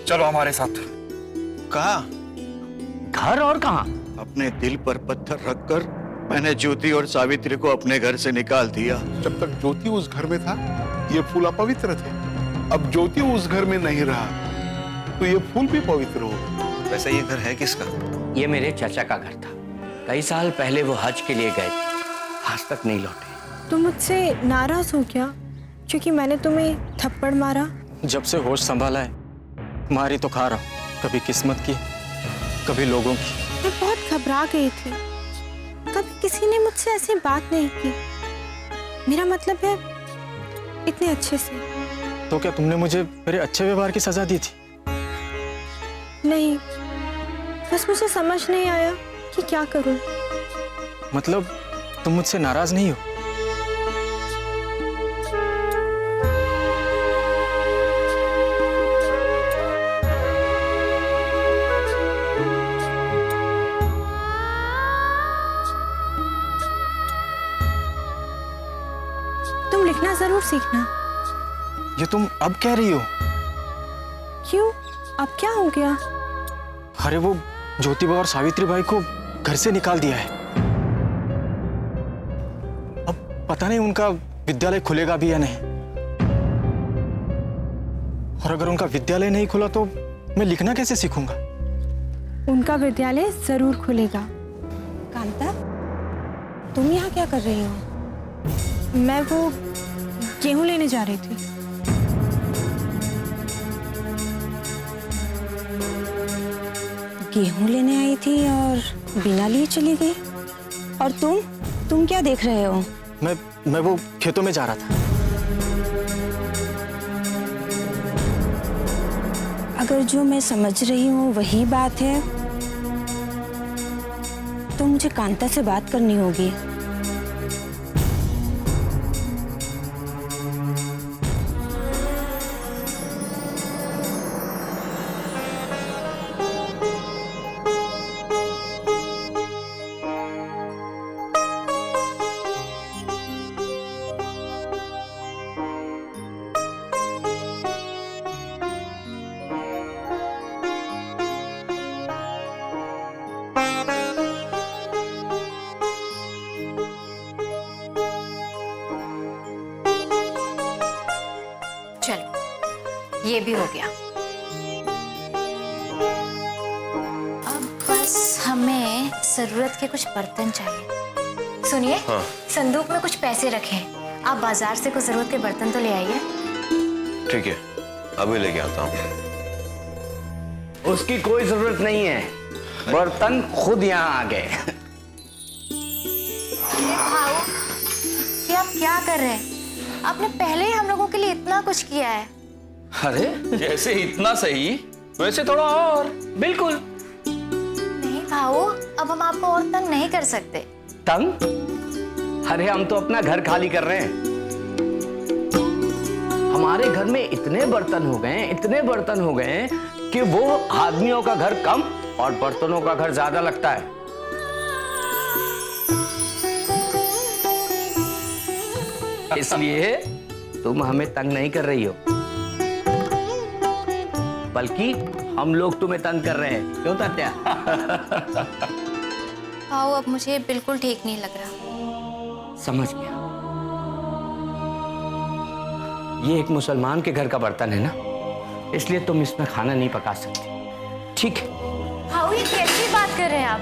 चलो हमारे साथ। कहा? घर और कहाँ? अपने दिल पर पत्थर रखकर मैंने ज्योति और सावित्री को अपने घर से निकाल दिया। जब तक ज्योति उस घर में था ये फूल अपवित्र थे। अब ज्योति उस घर में नहीं रहा तो ये फूल भी पवित्र हो। वैसे ये घर है किसका? ये मेरे चाचा का घर था। कई साल पहले वो हज के लिए गए थे, आज तक नहीं लौटे। तुम मुझसे नाराज हो क्या क्योंकि मैंने तुम्हें थप्पड़ मारा? जब से होश संभाला है मारी तो खा रहा हूँ, कभी किस्मत की कभी लोगों की। मैं बहुत घबरा गई थी, कभी किसी ने मुझसे ऐसी बात नहीं की। मेरा मतलब है इतने अच्छे से। तो क्या तुमने मुझे मेरे अच्छे व्यवहार की सजा दी थी? नहीं, बस मुझे समझ नहीं आया कि क्या करूं। मतलब तुम मुझसे नाराज नहीं हो? तुम लिखना जरूर सीखना। ये तुम अब कह रही हो? क्यों, अब क्या हो गया? अरे वो ज्योतिबा और सावित्री बाई को घर से निकाल दिया है। अब पता नहीं उनका विद्यालय खुलेगा भी या नहीं। और अगर उनका विद्यालय नहीं खुला तो मैं लिखना कैसे सीखूंगा? उनका विद्यालय जरूर खुलेगा। कांता, तुम यहाँ क्या कर रही हो? मैं वो गेहूं लेने जा रही थी। गेहूं लेने आई थी और बिना लिए चली गई। और तुम क्या देख रहे हो? मैं वो खेतों में जा रहा था। अगर जो मैं समझ रही हूँ वही बात है तो मुझे कांता से बात करनी होगी। चलो ये भी हो गया। अब बस हमें जरूरत के कुछ बर्तन चाहिए। सुनिए, हाँ। संदूक में कुछ पैसे रखे हैं, आप बाजार से कुछ जरूरत के बर्तन तो ले आइए। ठीक है, अभी लेके आता हूँ। उसकी कोई जरूरत नहीं है, बर्तन खुद यहाँ आ गए। भाऊ, ये आप क्या कर रहे हैं? आपने पहले ही हम लोगों के लिए इतना कुछ किया है। अरे जैसे इतना सही वैसे थोड़ा और। बिल्कुल नहीं भाऊ, अब हम आपको और तंग नहीं कर सकते। तंग? अरे हम तो अपना घर खाली कर रहे हैं। हमारे घर में इतने बर्तन हो गए, इतने बर्तन हो गए कि वो आदमियों का घर कम और बर्तनों का घर ज्यादा लगता है। इसलिए तुम हमें तंग नहीं कर रही हो, बल्कि हम लोग तुम्हें तंग कर रहे हैं। क्यों तात्या? भाऊ, अब मुझे बिल्कुल ठीक नहीं लग रहा। समझ गया। ये एक मुसलमान के घर का बर्तन है ना, इसलिए तुम इसमें खाना नहीं पका सकती। ठीक है? भाऊ, ये कैसी बात कर रहे हैं आप?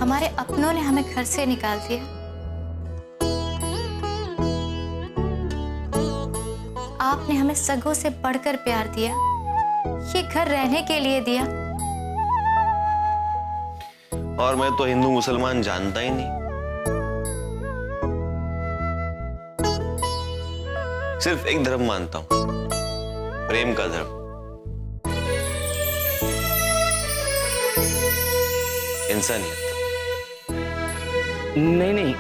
हमारे अपनों ने हमें घर से निकाल दिया। आपने हमें सगों से बढ़कर प्यार दिया, ये घर रहने के लिए दिया। और मैं तो हिंदू मुसलमान जानता ही नहीं, सिर्फ एक धर्म मानता हूं, प्रेम का धर्म। इंसानियत। नहीं नहीं,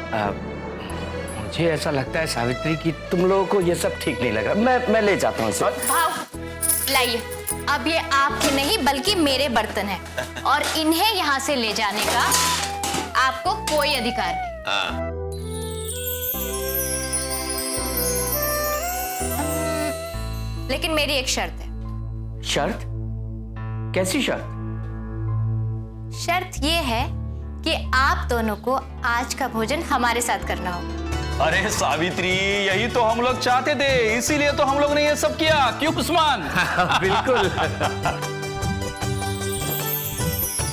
मुझे ऐसा लगता है सावित्री कि तुम लोगों को ये सब ठीक नहीं लग रहा। मैं ले जाता हूँ इसे। भाव, लाइए, अब ये आपके नहीं बल्कि मेरे बर्तन हैं और इन्हें यहाँ से ले जाने का आपको कोई अधिकार नहीं। लेकिन मेरी एक शर्त है। शर्त? कैसी शर्त? शर्त ये है कि आप दोनों को आज का भोजन हमारे साथ करना होगा। अरे सावित्री, यही तो हम लोग चाहते थे, इसीलिए तो हम लोग ने ये सब किया। क्यों उस्मान? बिल्कुल।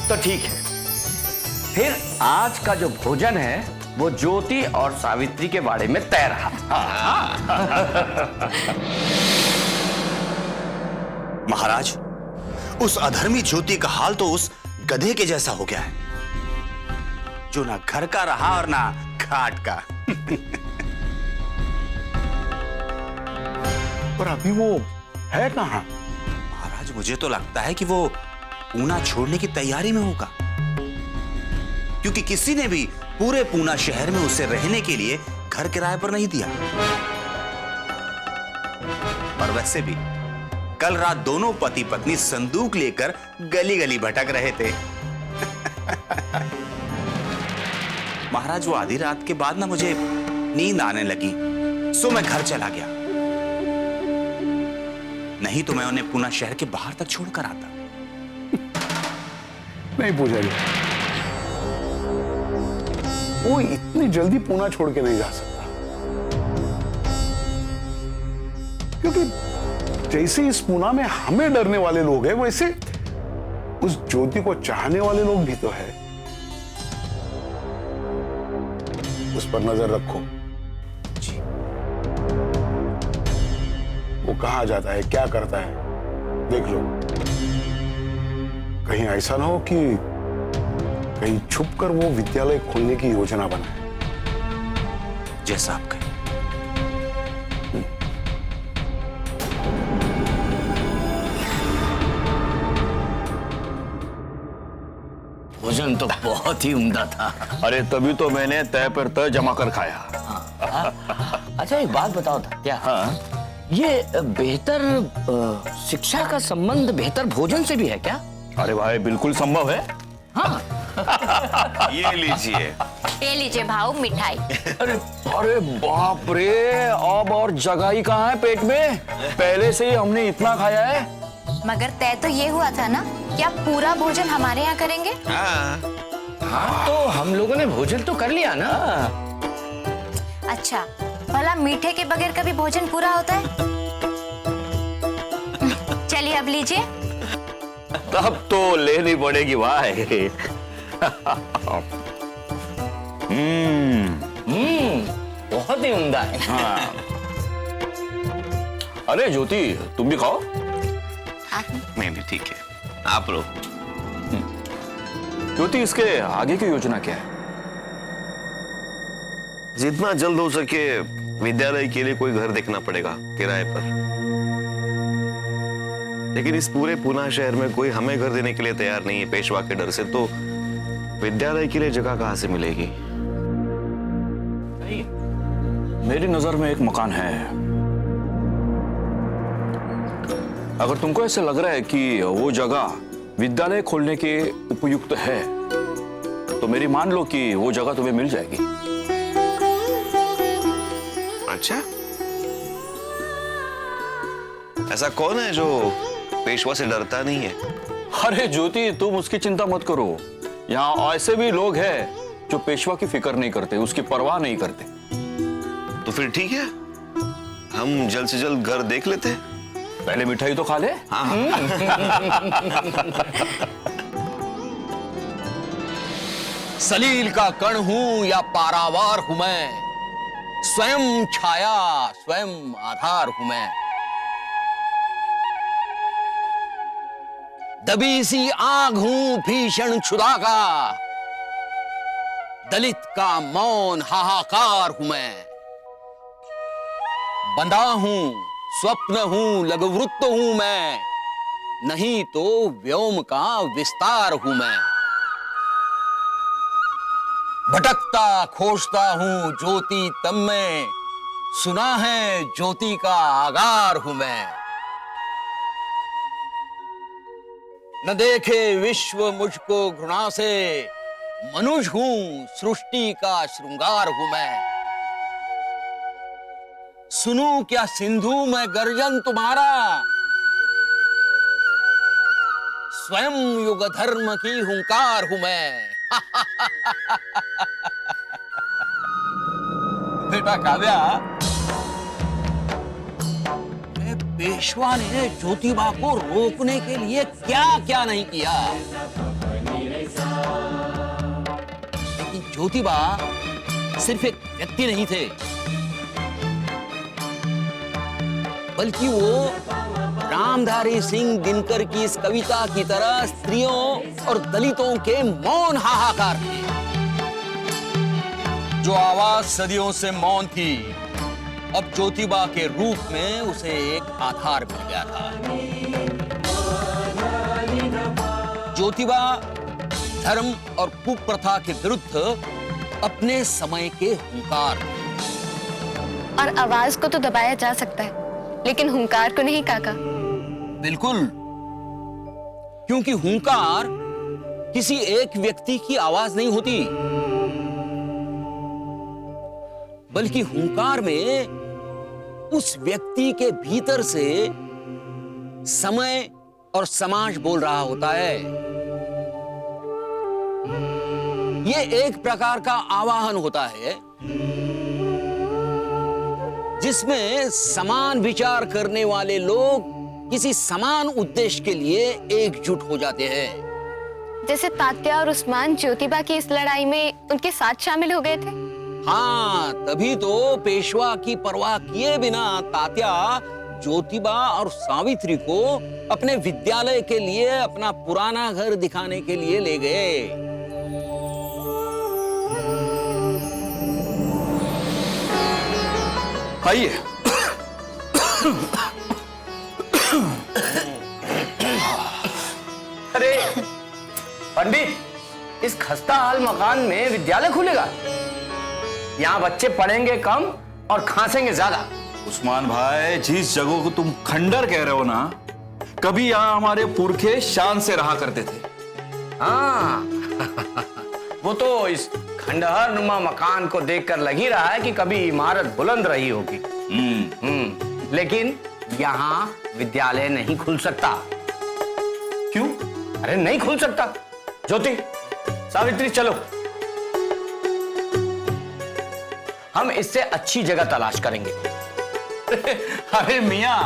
तो ठीक है, फिर आज का जो भोजन है वो ज्योति और सावित्री के बाड़े में तय रहा। महाराज, उस अधर्मी ज्योति का हाल तो उस गधे के जैसा हो गया है, जो ना घर का रहा और ना घाट का। पर अभी वो है कहाँ? महाराज, मुझे तो लगता है कि वो पूना छोड़ने की तैयारी में होगा, क्योंकि किसी ने भी पूरे पूना शहर में उसे रहने के लिए घर किराए पर नहीं दिया। और वैसे भी कल रात दोनों पति पत्नी संदूक लेकर गली गली भटक रहे थे। महाराज, वो आधी रात के बाद ना मुझे नींद आने लगी, सो मैं घर चला गया। नहीं तो मैं उन्हें पूना शहर के बाहर तक छोड़कर आता। नहीं पुजारी, वो इतनी जल्दी पूना छोड़ के नहीं जा सकता, क्योंकि जैसे इस पूना में हमें डरने वाले लोग हैं, वैसे उस ज्योति को चाहने वाले लोग भी तो है। उस पर नजर रखो। जी। वो कहाँ जाता है, क्या करता है, देख लो। कहीं ऐसा ना हो कि कहीं छुपकर वो विद्यालय खोलने की योजना बनाए। जैसा आप कहें। भोजन तो बहुत ही उम्दा था। अरे तभी तो मैंने तय पर तय जमा कर खाया। अच्छा, एक बात बताओ क्या? हाँ? ये बेहतर शिक्षा का संबंध बेहतर भोजन से भी है क्या? अरे भाई, बिल्कुल संभव है। हाँ। ये लीजिए। ये लीजिए भाऊ, मिठाई। अरे अरे बाप रे, अब और जगह ही कहाँ है पेट में? पहले से ही हमने इतना खाया है। मगर तय तो ये हुआ था ना कि आप पूरा भोजन हमारे यहाँ करेंगे। हाँ, तो हम लोगों ने भोजन तो कर लिया ना। अच्छा, भला मीठे के बगैर कभी भोजन पूरा होता है? चलिए अब लीजिए। तब तो लेनी पड़ेगी भाई। बहुत ही उम्दा है। हाँ। अरे ज्योति, तुम भी खाओ। नहीं नहीं, ठीक है, आप लोग। ज्योति, इसके आगे की योजना क्या है? जितना जल्द हो सके विद्यालय के लिए कोई घर देखना पड़ेगा किराए पर। लेकिन इस पूरे पूना शहर में कोई हमें घर देने के लिए तैयार नहीं है पेशवा के डर से, तो विद्यालय के लिए जगह कहां से मिलेगी? मेरी नजर में एक मकान है। अगर तुमको ऐसे लग रहा है कि वो जगह विद्यालय खोलने के उपयुक्त है, तो मेरी मान लो कि वो जगह तुम्हें मिल जाएगी। अच्छा, ऐसा कौन है जो पेशवा से डरता नहीं है? अरे ज्योति, तुम उसकी चिंता मत करो। यहाँ ऐसे भी लोग हैं जो पेशवा की फिक्र नहीं करते, उसकी परवाह नहीं करते। तो फिर ठीक है, हम जल्द से जल्द घर देख लेते हैं। पहले मिठाई तो खा ले। सलील का कण हूं या पारावार हूं मैं, स्वयं छाया स्वयं आधार हूं मैं। दबी सी आग हूं भीषण क्षुधा का, दलित का मौन हाहाकार हूं मैं। बंधा हूं, स्वप्न हूं, लघुवृत्त हूं मैं, नहीं तो व्योम का विस्तार हूं मैं। भटकता खोजता हूं ज्योति तम में, सुना है ज्योति का आगार हूं मैं। न देखे विश्व मुझको घृणा से, मनुष्य हूं सृष्टि का श्रृंगार हूं मैं। सुनूं क्या सिंधु मैं गर्जन तुम्हारा, स्वयं युग धर्म की हुंकार हूं मैं। बेटा काव्या, पेशवा ने ज्योतिबा को रोकने के लिए क्या क्या नहीं किया, लेकिन ज्योतिबा सिर्फ एक व्यक्ति नहीं थे, बल्कि वो रामधारी सिंह दिनकर की इस कविता की तरह स्त्रियों और दलितों के मौन हाहाकार थे। जो आवाज सदियों से मौन थी, अब ज्योतिबा के रूप में उसे एक आधार मिल गया था। ज्योतिबा धर्म और कुप्रथा के विरुद्ध अपने समय के हुंकार थे। और आवाज को तो दबाया जा सकता है, लेकिन हुंकार को नहीं काका। बिल्कुल, क्योंकि हुंकार किसी एक व्यक्ति की आवाज नहीं होती, बल्कि हुंकार में उस व्यक्ति के भीतर से समय और समाज बोल रहा होता है। ये एक प्रकार का आवाहन होता है जिसमें समान विचार करने वाले लोग किसी समान उद्देश्य के लिए एकजुट हो जाते हैं। जैसे तात्या और उस्मान ज्योतिबा की इस लड़ाई में उनके साथ शामिल हो गए थे। हाँ, तभी तो पेशवा की परवाह किए बिना तात्या ज्योतिबा और सावित्री को अपने विद्यालय के लिए अपना पुराना घर दिखाने के लिए ले गए। आइए। अरे पंडित, इस खस्ताहाल मकान में विद्यालय खुलेगा? यहाँ बच्चे पढ़ेंगे कम और खांसेंगे ज्यादा। उस्मान भाई, जिस जगह को तुम खंडर कह रहे हो ना, कभी यहाँ हमारे पुरखे शान से रहा करते थे। हाँ वो तो इस खंडहर नुमा मकान को देखकर लग ही रहा है कि कभी इमारत बुलंद रही होगी। लेकिन यहाँ विद्यालय नहीं खुल सकता। क्यों? अरे नहीं खुल सकता। ज्योति, सावित्री, चलो, हम इससे अच्छी जगह तलाश करेंगे। अरे मियां,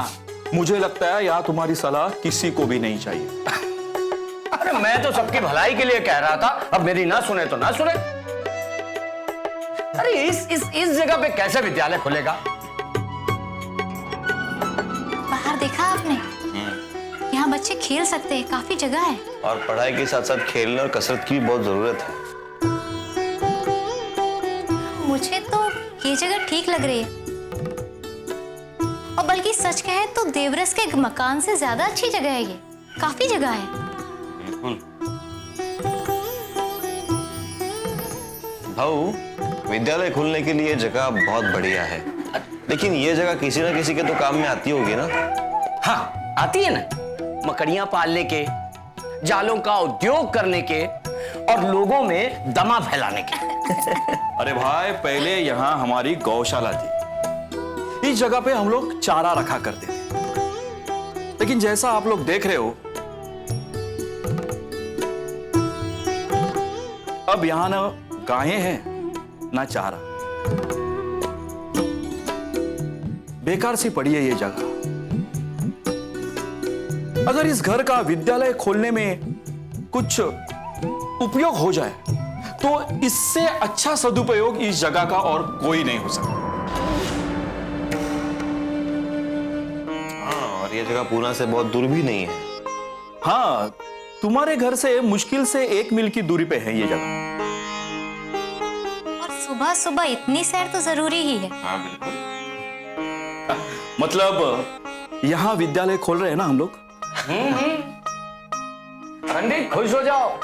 मुझे लगता है यहाँ तुम्हारी सलाह किसी को भी नहीं चाहिए। अरे मैं तो सबकी भलाई के लिए कह रहा था, अब मेरी ना सुने तो ना सुने। अरे इस जगह पे कैसे विद्यालय खुलेगा? बाहर देखा आपने? यहाँ बच्चे खेल सकते हैं, काफी जगह है। और पढ़ाई के साथ साथ खेलने और कसरत की भी बहुत जरूरत है। मुझे तो ये जगह ठीक लग रही है, और बल्कि सच कहे तो देवरस के मकान से ज्यादा अच्छी जगह है ये। काफी जगह है। बिल्कुल भाऊ, विद्यालय खुलने के लिए जगह बहुत बढ़िया है, लेकिन ये जगह किसी ना किसी के तो काम में आती होगी ना? हाँ आती है ना, मकड़ियां पालने के, जालों का उद्योग करने के और लोगों में दमा फैलाने के। अरे भाई, पहले यहाँ हमारी गौशाला थी। इस जगह पे हम लोग चारा रखा करते थे, लेकिन जैसा आप लोग देख रहे हो, अब यहाँ ना गायें हैं ना चारा। बेकार सी पड़ी है ये जगह। अगर इस घर का विद्यालय खोलने में कुछ उपयोग हो जाए तो इससे अच्छा सदुपयोग इस जगह का और कोई नहीं हो सकता। हाँ, और ये जगह पूना से बहुत दूर भी नहीं है। हाँ, तुम्हारे घर से मुश्किल से 1 मील की दूरी पे है ये जगह। और सुबह सुबह इतनी सैर तो जरूरी ही है। हाँ बिल्कुल। मतलब यहाँ विद्यालय खोल रहे हैं ना हम लोग। पंडित खुश हो जाओ,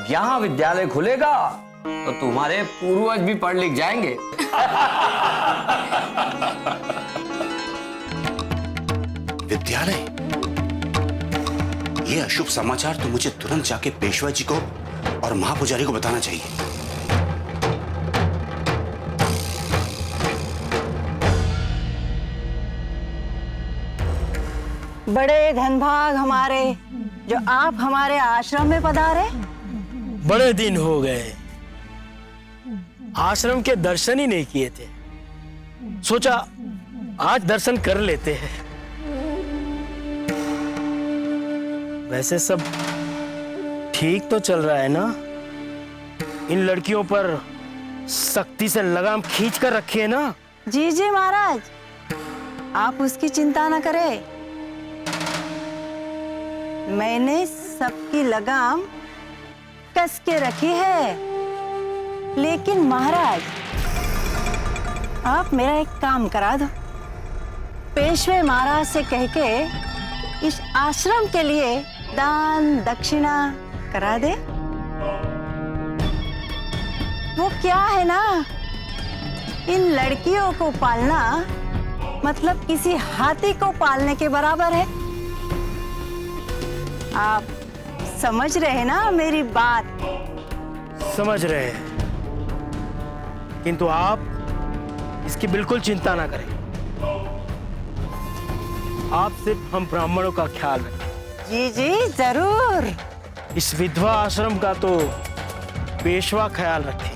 यहाँ विद्यालय खुलेगा तो तुम्हारे पूर्वज भी पढ़ लिख जाएंगे। विद्यालय? ये अशुभ समाचार तो मुझे तुरंत जाके पेशवा जी को और महापुजारी को बताना चाहिए। बड़े धनभाग हमारे जो आप हमारे आश्रम में पधारे। बड़े दिन हो गए, आश्रम के दर्शन ही नहीं किए थे, सोचा आज दर्शन कर लेते हैं। वैसे सब ठीक तो चल रहा है ना? इन लड़कियों पर सख्ती से लगाम खींच कर रखी है ना? जी जी महाराज, आप उसकी चिंता न करें। मैंने सबकी लगाम कस के रखी है। लेकिन महाराज, आप मेरा एक काम करा दो। पेशवे महाराज से कह के इस आश्रम के लिए दान दक्षिणा करा दे। वो क्या है ना, इन लड़कियों को पालना मतलब किसी हाथी को पालने के बराबर है। आप समझ रहे हैं ना मेरी बात? समझ रहे हैं, किंतु आप इसकी बिल्कुल चिंता ना करें। आप सिर्फ हम ब्राह्मणों का ख्याल रखें। जी जी जरूर। इस विधवा आश्रम का तो पेशवा ख्याल रखेंगे।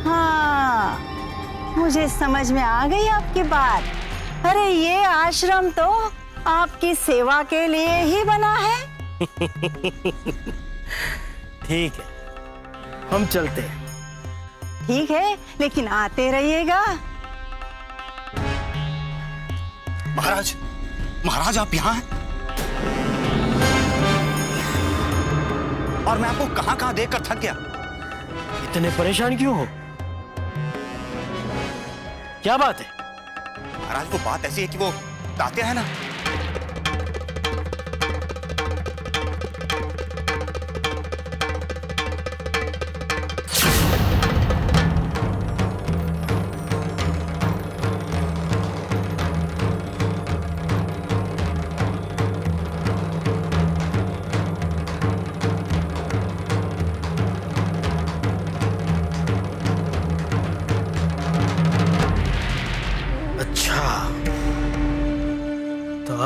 हाँ, मुझे समझ में आ गई आपकी बात। अरे ये आश्रम तो आपकी सेवा के लिए ही बना है। ठीक है, हम चलते हैं। ठीक है, लेकिन आते रहिएगा। महाराज, महाराज आप यहाँ हैं? और मैं आपको कहां-कहां देखकर थक गया। इतने परेशान क्यों हो? क्या बात है? महाराज वो बात ऐसी है कि वो तात्या है ना,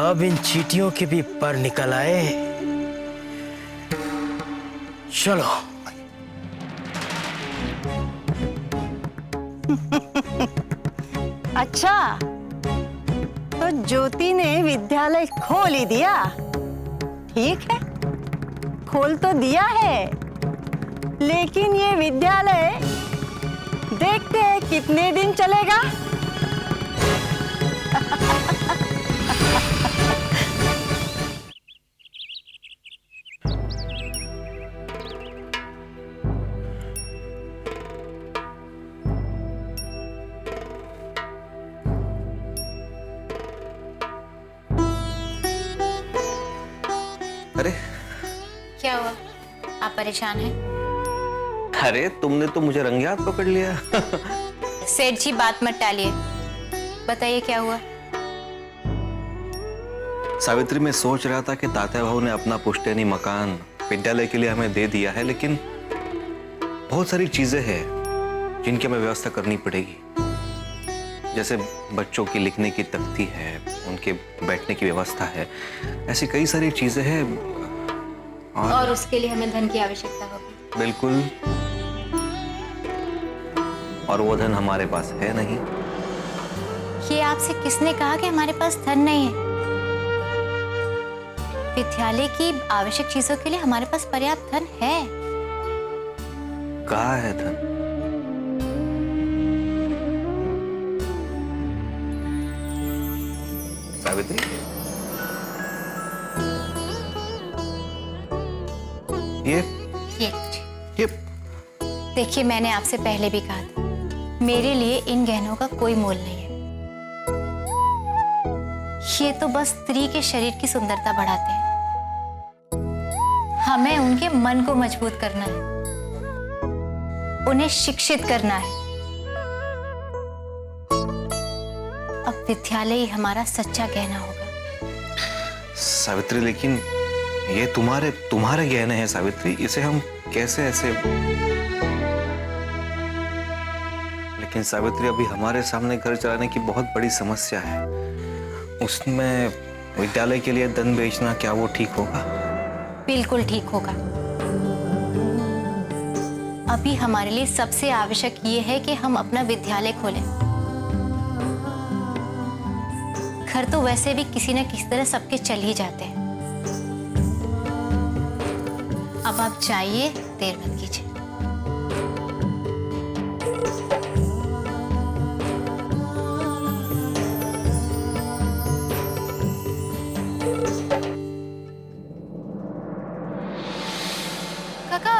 अब इन चींटियों के भी पर निकल आए। चलो। अच्छा, तो ज्योति ने विद्यालय खोल ही दिया। ठीक है, खोल तो दिया है, लेकिन ये विद्यालय देखते हैं कितने दिन चलेगा। अरे क्या हुआ, आप परेशान हैं? अरे तुमने तो मुझे रंगे हाथ पकड़ लिया। सेठ जी बात मत टालिए, बताइए क्या हुआ। सावित्री, मैं सोच रहा था कि तात्या भाऊ ने अपना पुश्तैनी मकान विद्यालय के लिए हमें दे दिया है, लेकिन बहुत सारी चीजें हैं जिनकी हमें व्यवस्था करनी पड़ेगी। जैसे बच्चों की लिखने की तख्ती है, उनके बैठने की व्यवस्था है, ऐसी कई सारी चीजें हैं। और उसके लिए हमें धन की आवश्यकता होगी। बिल्कुल, और वो धन हमारे पास है नहीं। ये आपसे किसने कहा कि हमारे पास धन नहीं है? विद्यालय की आवश्यक चीजों के लिए हमारे पास पर्याप्त धन है। कहाँ है धन? सावित्री, ये देखिए, मैंने आपसे पहले भी कहा था, मेरे लिए इन गहनों का कोई मोल नहीं है। ये तो बस स्त्री के शरीर की सुंदरता बढ़ाते हैं। हमें उनके मन को मजबूत करना है, उन्हें शिक्षित करना है। अब विद्यालय ही हमारा सच्चा गहना होगा। सावित्री, लेकिन ये तुम्हारे गहने हैं सावित्री, इसे हम कैसे ऐसे? लेकिन सावित्री, अभी हमारे सामने घर चलाने की बहुत बड़ी समस्या है। उसमें विद्यालय के लिए धन बेचना, क्या वो ठीक होगा? बिल्कुल ठीक होगा। अभी हमारे लिए सबसे आवश्यक ये है कि हम अपना विद्यालय खोलें। घर तो वैसे भी किसी न किसी तरह सबके चल ही जाते हैं। अब आप जाइए, देर मत कीजिए। काका,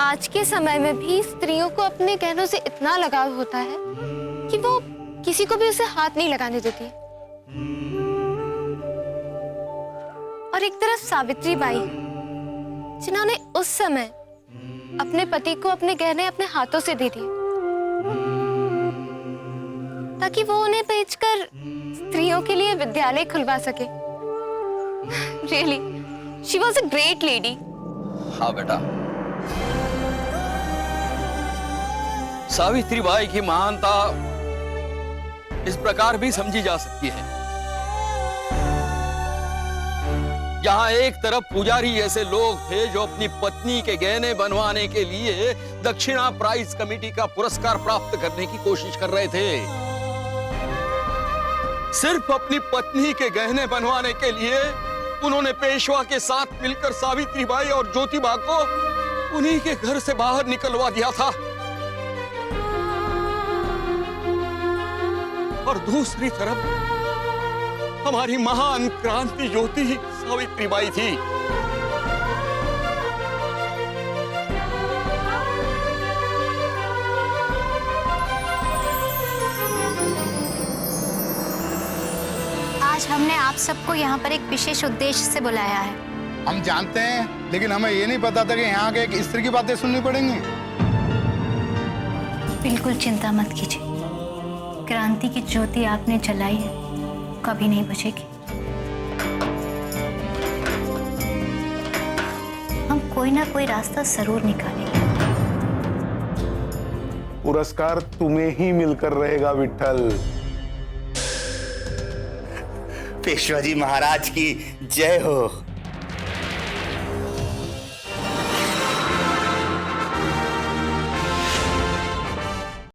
आज के समय में भी स्त्रियों को अपने गहनों से इतना लगाव होता है कि वो किसी को भी उसे हाथ नहीं लगाने देती। और एक तरफ सावित्री बाई, जिन्होंने उस समय अपने पति को अपने गहने अपने हाथों से दे दिए ताकि वो उन्हें बेचकर स्त्रियों के लिए विद्यालय खुलवा सके। Really, she was a great lady. हाँ बेटा, सावित्री बाई की महानता इस प्रकार भी समझी जा सकती है। यहाँ एक तरफ पुजारी जैसे लोग थे जो अपनी पत्नी के गहने बनवाने के लिए दक्षिणा प्राइज कमेटी का पुरस्कार प्राप्त करने की कोशिश कर रहे थे। सिर्फ अपनी पत्नी के गहने बनवाने के लिए उन्होंने पेशवा के साथ मिलकर सावित्री बाई और ज्योतिबा को उन्हीं के घर से बाहर निकलवा दिया था। और दूसरी तरफ हमारी महान क्रांति ज्योति सावित्री बाई थी। आज हमने आप सबको यहाँ पर एक विशेष उद्देश्य से बुलाया है। हम जानते हैं, लेकिन हमें ये नहीं पता था कि यहाँ के एक स्त्री की बातें सुननी पड़ेंगी। बिल्कुल चिंता मत कीजिए, क्रांति की ज्योति आपने जलाई है, कभी नहीं बुझेगी। हम कोई ना कोई रास्ता जरूर निकालेंगे। पुरस्कार तुम्हें ही मिलकर रहेगा विट्ठल। पेशवा जी महाराज की जय हो।